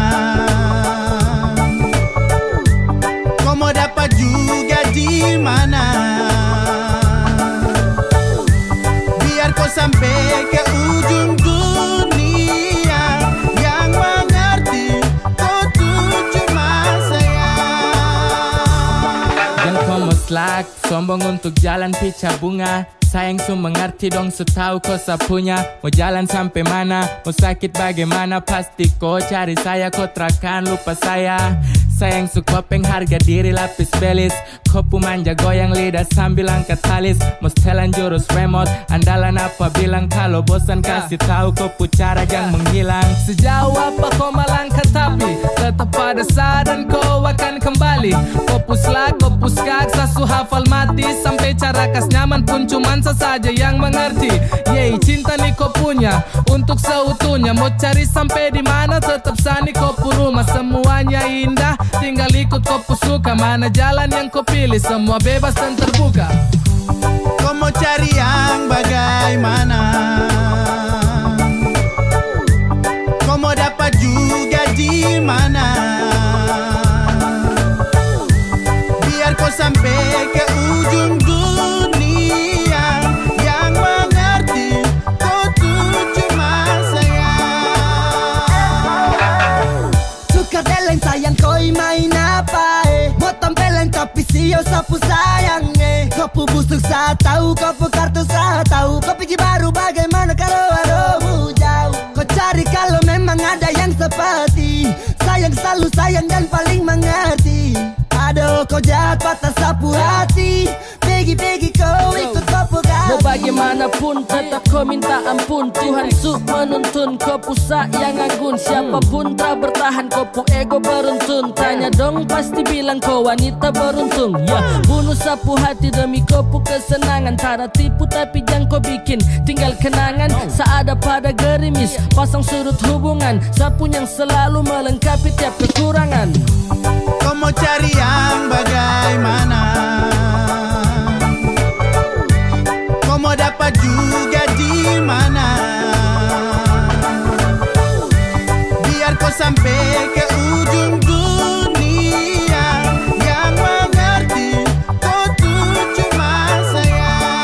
Kau mau dapat juga di mana? Biar kau sampai ke ujung dunia. Yang mengerti kau tuh cuma sayang. Dan kau mau slack, sombong untuk jalan pica bunga. Sayang su mengerti dong, su tahu kau sapunya. Mau jalan sampai mana, mau sakit bagaimana. Pasti kau cari saya, kau terakan lupa saya. Sayang su kopeng harga diri lapis belis. Kopu manja goyang lidah sambil angkat talis. Mau setelan jurus remote, andalan apa bilang. Kalau bosan kasih tahu kopu cara jangan menghilang. Sejauh apa kau melangkah tapi tetap pada saat dan kau akan kembali. Kopu slag, kopu skak, sasu hafal mati. Sampai cara kas nyaman pun cuman saja yang mengerti. Yeay, cinta nih kau punya untuk seutuhnya. Mau cari sampai di mana tetap sani kopu rumah. Semuanya indah, tinggal ikut kopu suka. Mana jalan yang kau pilih, semua bebas dan terbuka. Kau mau cari yang bagaimana? Kau mau dapat juga di mana? Biar kau sampai ke ujung dunia. Yang mengerti kau tuh cuma sayang. Suka deleng sayang koi main apa Mau tampeleng tapi sio sapu sayang Kopu busuk saat tahu, kopu kartu saat tahu. Kau pikir baru bagaimana kalau aduhmu jauh. Kau cari kalau memang ada yang seperti sayang, selalu sayang dan paling mengerti. Aduh kau jahat patah sapu hati. Pegi kau ikut kopu kami. Mau bagaimanapun tetap kau minta ampun. Tuhan su menuntun kau pusa yang anggun. Siapapun tak bertahan kau pu ego beruntun. Tanya dong pasti bilang kau wanita beruntung. Ya bunuh sapu hati demi kau pu kesenangan. Tara tipu tapi jangan kau bikin tinggal kenangan. Seada pada gerimis pasang surut hubungan. Sapu yang selalu melengkapi tiap kekurangan. Kau mau cari yang bagaimana? Kau mau dapat juga di mana? Biar kau sampai ke ujung dunia. Yang mengerti kau tuh cuma sayang.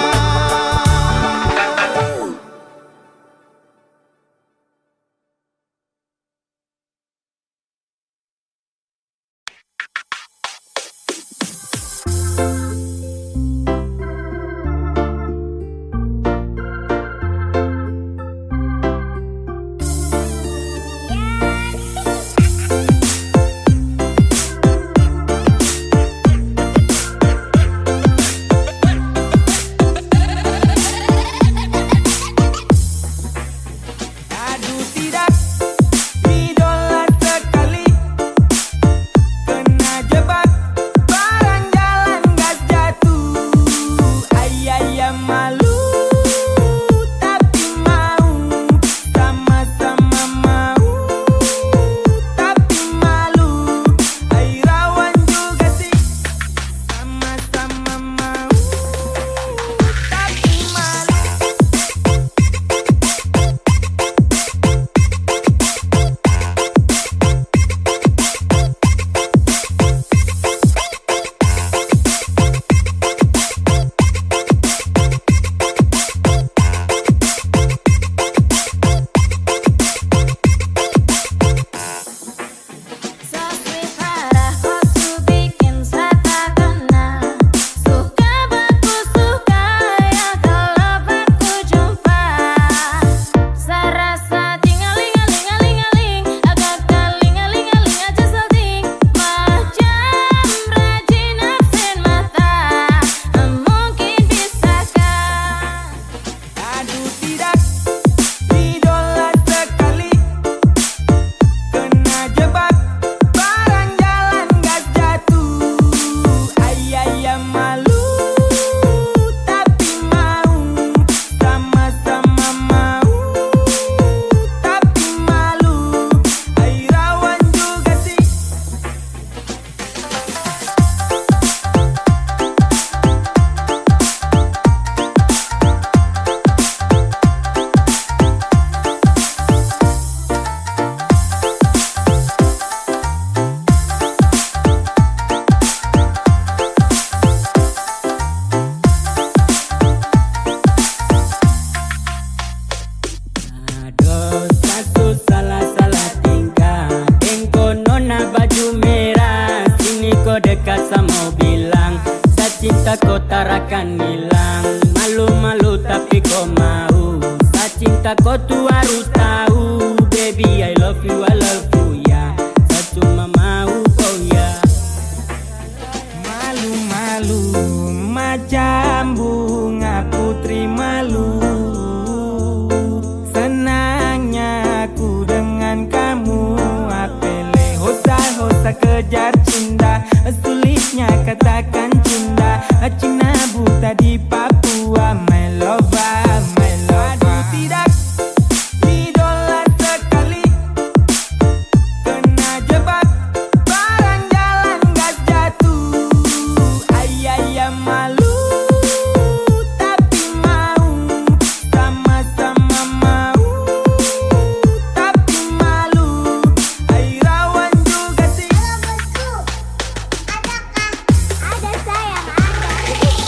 cinta kau tarakan hilang. Malu-malu tapi kau mau. Sa cinta kau tuh harus tahu. Baby I love you ya. Saya cuma mau kau ya. Malu-malu macam bunga putri malu. Senangnya aku dengan kamu. Apele hosa kejar cinta. Sulitnya katakan cinta. Cina buta di Papua. My lover, my lover. Aduh tidak idola sekali. Kena jebak barang jalan gas jatuh. Ayah malu tapi mau. Sama-sama mau tapi malu. Airawan juga sih. Ada sayang, ada.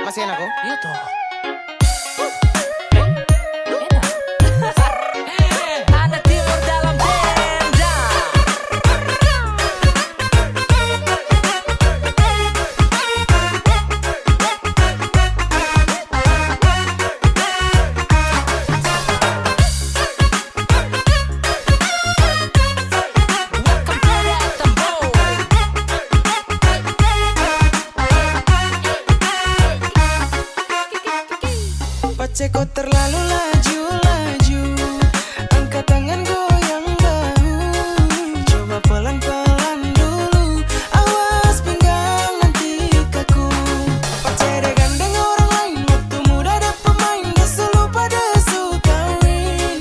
masih enak kok? Iya toh. Anak timur dalam tenda. Pace kau terlalu laju-laju, angkat tangan goyang bahu, coba pelan-pelan dulu, awas pinggang nanti kaku. Pace deh gandeng orang lain, waktu muda ada pemain, desu lupa desu kawin,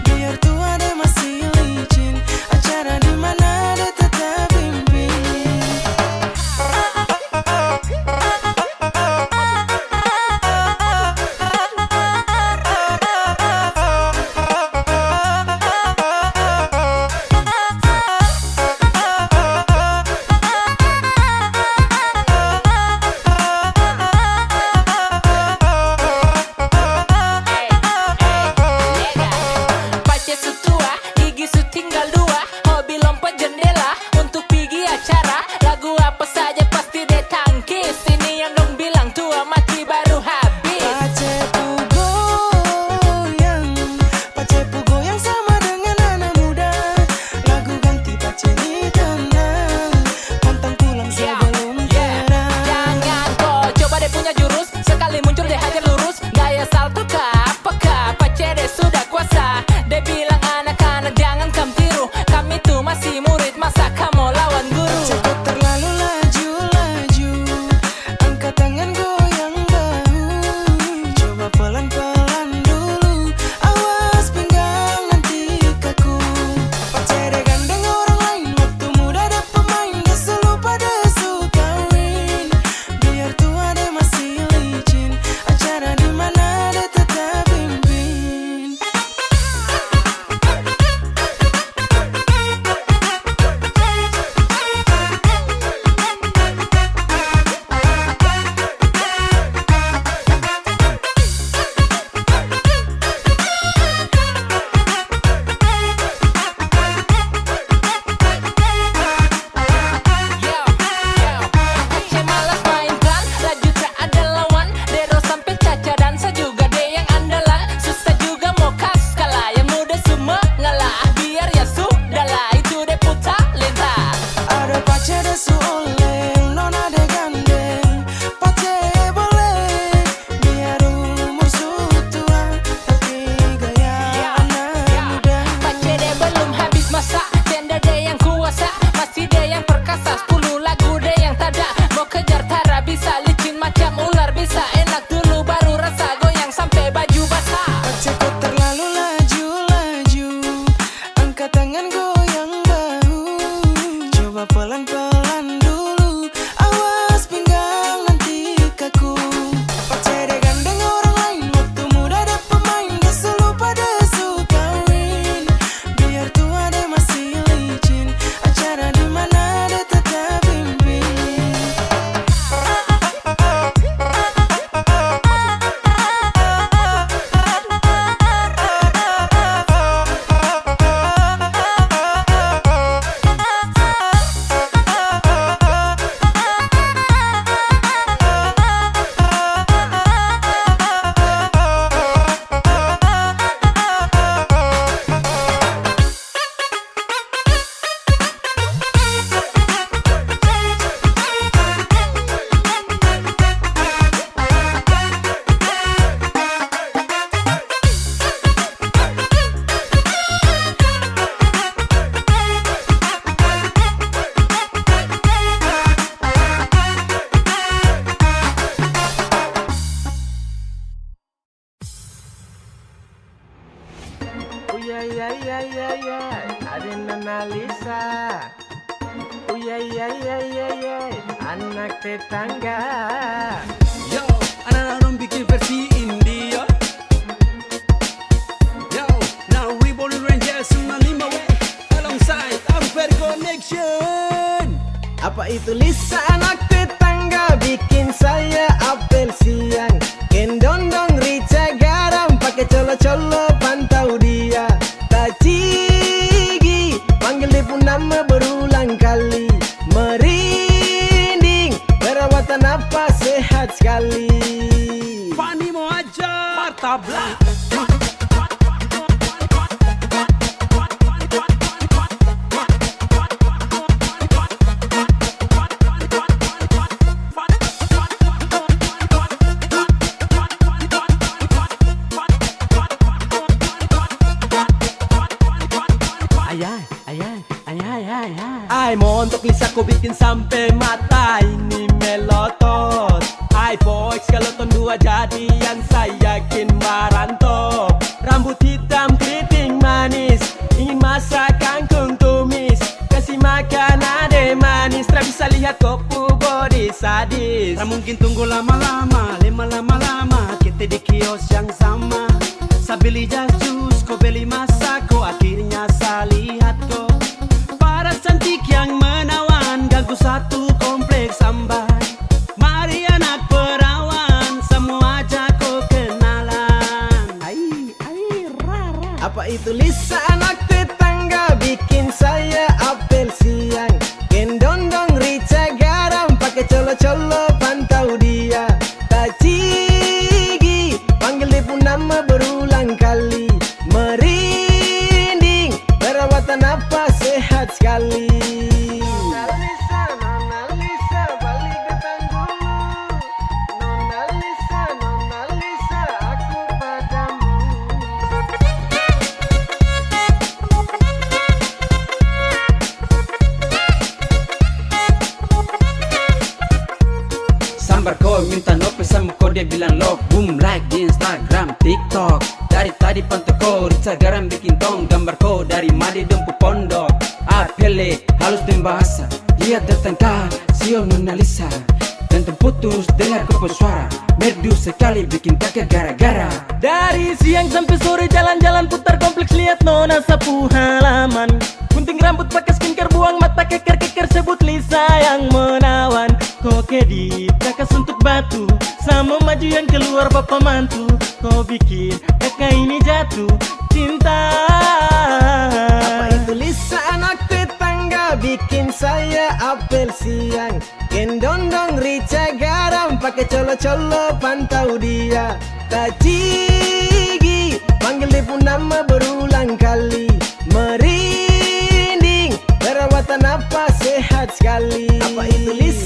biar tua deh masih licin, acara di mana deh tetap pimpin. Pace sutua, gigi su tinggal dua, hobi lompat jendela untuk pergi acara. Lagu apa saja pasti dia tangkis. Ini yang dong bilang tua mati baru habis. Pace pu goyang sama dengan anak muda, lagu ganti pace ni tenang, pantang pulang sebelum terang. Jangan kau coba deh punya jurus, sekali muncul deh hajar lurus. Gaya salto kah apakah pace deh sudah kuasa. Dia bilang anak-anak jangan kamu tiru, kami tuh masih murid masa kamu lawan guru. Pace kau terlalu laju-laju, angkat tangan goyang bahu, coba pelan-pelan dulu, awas pinggang nanti kaku. Pace deh gandeng orang lain, waktu muda ada pemain, desu lupa desu kawin, biar tua deh masih licin, acara di mana deh tetap pimpin. Pace malas main pelan, laju tak ada lawan. Dero sampai caca dansa juga deh yang andalan. Susah juga mau kas kalah, yang muda semua ngalah. Biar ya sudahlah, itu deh putar lintah. Ada pace desu oleng, nona de gandeng, pace boleh, biar umur su tua, tapi gaya anak muda. Pace deh belum habis masa, tenda deh yang kuasa, masih deh yang perkasa. 10 lagu deh yang tada, mau kejar tara bisa, licin macam ular bisa. Enak dulu baru rasa, goyang sampai baju basah. Pace kau terlalu laju-laju, angkat tangan goyang bahu, coba pelan-pelan dulu, awas pinggang nanti kaku. Pace deh gandeng orang lain, waktu muda ada pemain, desu lupa desu kawin, biar tua deh masih licin, acara di mana deh tetap pimpin. Ada Nona Lisa. Anak tetangga. Yo, anak-anak dong bikin versi India. Yo, now Reborn Rangers 95 way alongside Ampere Connection. Apa itu Lisa anak tetangga? tetangga bikin saya apel siang. Gendong-dong rica garam pakai colo-colo pantau dia. Tak cigi panggil dia pun nama berulang kali. Merinding perawatan apa sehat sekali. Fani mau ajar tabla. Ay montok Lisa ko bikin sampai mata ini melotot. Ay boys kalau ton dua jadian saya yakin marantop. Rambut hitam keriting manis, ingin masak kangkung tumis. Kasih makan ade manis, tak bisa lihat kopu body sadis. Tak mungkin tunggu lama-lama, lama-lama kita di kios yang sama. Saya beli jas jus, kau beli masak, kau akhirnya saya lihat kau. Para cantik yang menawan, ganggu satu kompleks ambai. Mari anak perawan, semua ajak kau kenalan. Rara. Apa itu Lisa anak tetangga bikin saya apel siang. Gendong-dong rica garam pakai colo-colo pantau dia. Tak cigi panggil dia pun nama berulang kali. Merinding perawatan apa sehat sekali. Nona Lisa balik datang dulu. Nona Lisa aku padamu. Sambar kau minta nope sama kau dia bilang love. Boom like di Instagram, TikTok. Dari tadi pantau kau rica garam bikin tong. Gambar kau dari Madi Dempu Pondok. Apele halus dan bahasa, lihat datang kah sio Nona Lisa. Dan terputus dengar kau suara. Merdu sekali bikin kakek gara-gara. Dari siang sampai sore jalan-jalan putar kompleks lihat nona sapu halaman. Gunting rambut pakai skincare, buang mata keker-keker, sebut Lisa yang menawan. Kokedit kakak suntuk batu, sama maju yang keluar bapak mantu. Kau bikin kakak ini jatuh cinta. Apa itu Lisa anak tetangga bikin saya apel siang. Gendong-dong rica garam pakai colo-colo pantau dia. Tak cigi panggil dia pun nama berulang kali. Merinding perawatan apa sehat sekali. Apa itu Lisa